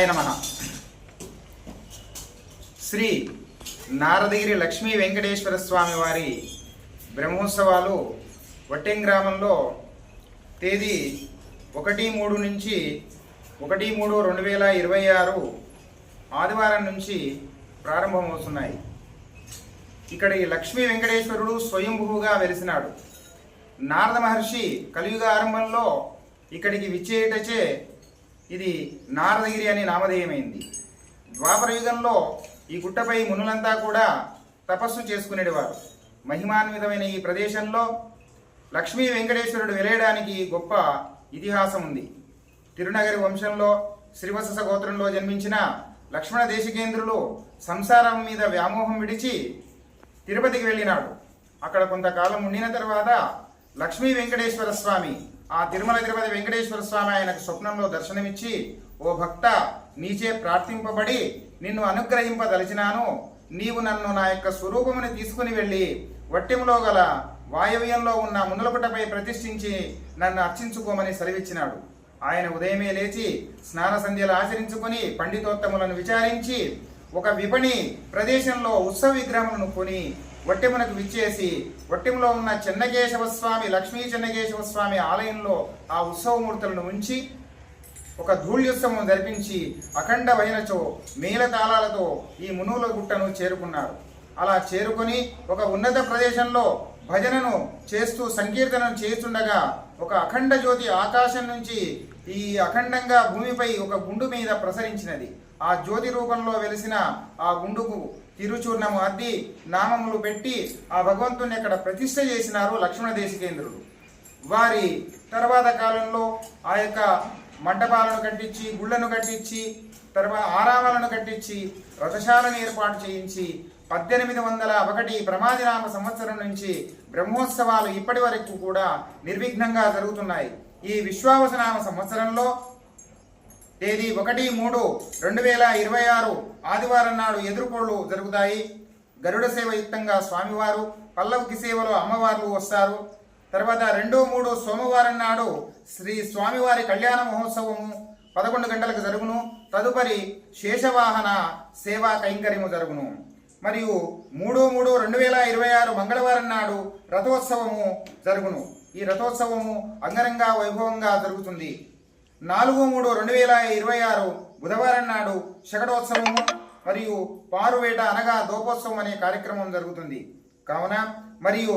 నమః. శ్రీ నారదగిరి లక్ష్మీ వెంకటేశ్వర స్వామి వారి బ్రహ్మోత్సవాలు వట్టెం గ్రామంలో తేదీ 1-3 నుంచి 1-3-2026 ఆదివారం నుంచి ప్రారంభమవుతున్నాయి. ఇక్కడ ఈ లక్ష్మీ వెంకటేశ్వరుడు స్వయంభూగా వెలిసినాడు. నారద మహర్షి కలియుగ ఆరంభంలో ఇక్కడికి విచ్చేయటచే ఇది నారదగిరి అని నామధేయమైంది. ద్వాపర యుగంలో ఈ గుట్టపై మునులంతా కూడా తపస్సు చేసుకునేవారు. మహిమాన్వితమైన ఈ ప్రదేశంలో లక్ష్మీ వెంకటేశ్వరుడు వెలయడానికి గొప్ప ఇతిహాసం ఉంది. తిరునగరి వంశంలో శ్రీవత్స గోత్రంలో జన్మించిన లక్ష్మణ దేశికేంద్రులు సంసారం మీద వ్యామోహం విడిచి తిరుపతికి వెళ్ళినాడు. అక్కడ కొంతకాలం ఉండిన తర్వాత లక్ష్మీ వెంకటేశ్వర స్వామి, ఆ తిరుమల తిరుపతి వెంకటేశ్వర స్వామి ఆయనకు స్వప్నంలో దర్శనమిచ్చి, ఓ భక్త, నీచే ప్రార్థింపబడి నిన్ను అనుగ్రహింపదలిచినాను. నీవు నన్ను నా యొక్క స్వరూపముని తీసుకుని వెళ్ళి వట్టెంలో గల వాయవ్యంలో ఉన్న మునులపుటపై ప్రతిష్ఠించి నన్ను అర్చించుకోమని సెలవిచ్చినాడు. ఆయన ఉదయమే లేచి స్నాన సంధ్యలు ఆచరించుకొని పండితోత్తములను విచారించి ఒక విపణి ప్రదేశంలో ఉత్సవ విగ్రహములను కొని వట్టెమునకు విచ్చేసి వట్టెములో ఉన్న చెన్నకేశవ స్వామి, లక్ష్మీ చెన్నకేశవ స్వామి ఆలయంలో ఆ ఉత్సవమూర్తులను ఉంచి ఒక ధూళ్యుత్సవం జరిపించి అఖండ వైనచో మేళతాళాలతో ఈ మునుల గుట్టను చేరుకున్నారు. అలా చేరుకొని ఒక ఉన్నత ప్రదేశంలో భజనను చేస్తూ సంకీర్తనం చేస్తుండగా ఒక అఖండ జ్యోతి ఆకాశం నుంచి ఈ అఖండంగా భూమిపై ఒక గుండు మీద ప్రసరించినది. ఆ జ్యోతి రూపంలో వెలిసిన ఆ గుండుకు తిరుచూర్ణము అద్ది నామములు పెట్టి ఆ భగవంతుని అక్కడ ప్రతిష్ఠ చేసినారు లక్ష్మణ దేశికేంద్రుడు. వారి తర్వాత కాలంలో ఆ యొక్క మంటపాలను కట్టించి, గుళ్లను కట్టించి, తర్వాత ఆరామాలను కట్టించి, రథశాలను ఏర్పాటు చేయించి 1801 ప్రమాదినామ సంవత్సరం నుంచి బ్రహ్మోత్సవాలు ఇప్పటి వరకు కూడా నిర్విఘ్నంగా జరుగుతున్నాయి. ఈ విశ్వావసనామ సంవత్సరంలో తేదీ 1-3-2026 ఆదివారం నాడు ఎదుర్కోళ్లు జరుగుతాయి. గరుడ సేవ యుక్తంగా స్వామివారు, పల్లవుకి సేవలో అమ్మవార్లు వస్తారు. తర్వాత 2-3 సోమవారం నాడు శ్రీ స్వామివారి కళ్యాణ మహోత్సవము 11 గంటలకు జరుగును. తదుపరి శేషవాహన సేవా కైంకర్యము జరుగును. మరియు 3-3-2026 మంగళవారం నాడు రథోత్సవము జరుగును. ఈ రథోత్సవము అంగరంగ వైభవంగా జరుగుతుంది. 4-3-2026 బుధవారం నాడు శకటోత్సవము మరియు పారువేట అనగా దోపోత్సవం అనే కార్యక్రమం జరుగుతుంది. కావున మరియు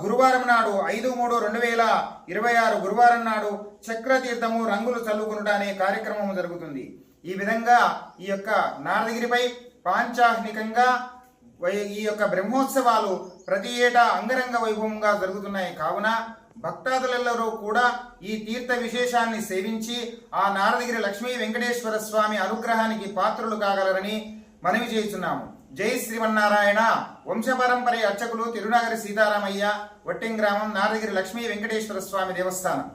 గురువారం నాడు 5-3-2026 గురువారం నాడు చక్రతీర్థము రంగులు చల్లుకునుట అనే కార్యక్రమం జరుగుతుంది. ఈ విధంగా ఈ యొక్క నారదగిరిపై పాంచాహ్నికంగా ఈ యొక్క బ్రహ్మోత్సవాలు ప్రతి ఏటా అంగరంగ వైభవంగా జరుగుతున్నాయి. కావున భక్తాదులెల్లరూ కూడా ఈ తీర్థ విశేషాన్ని సేవించి ఆ నారదగిరి లక్ష్మీ వెంకటేశ్వర స్వామి అనుగ్రహానికి పాత్రులు కాగలరని మనవి చేస్తున్నాము. జై శ్రీమన్నారాయణ. వంశపరంపర అర్చకులు తిరునగరి సీతారామయ్య, వట్టెం గ్రామం, నారదగిరి లక్ష్మీ వెంకటేశ్వర స్వామి దేవస్థానం.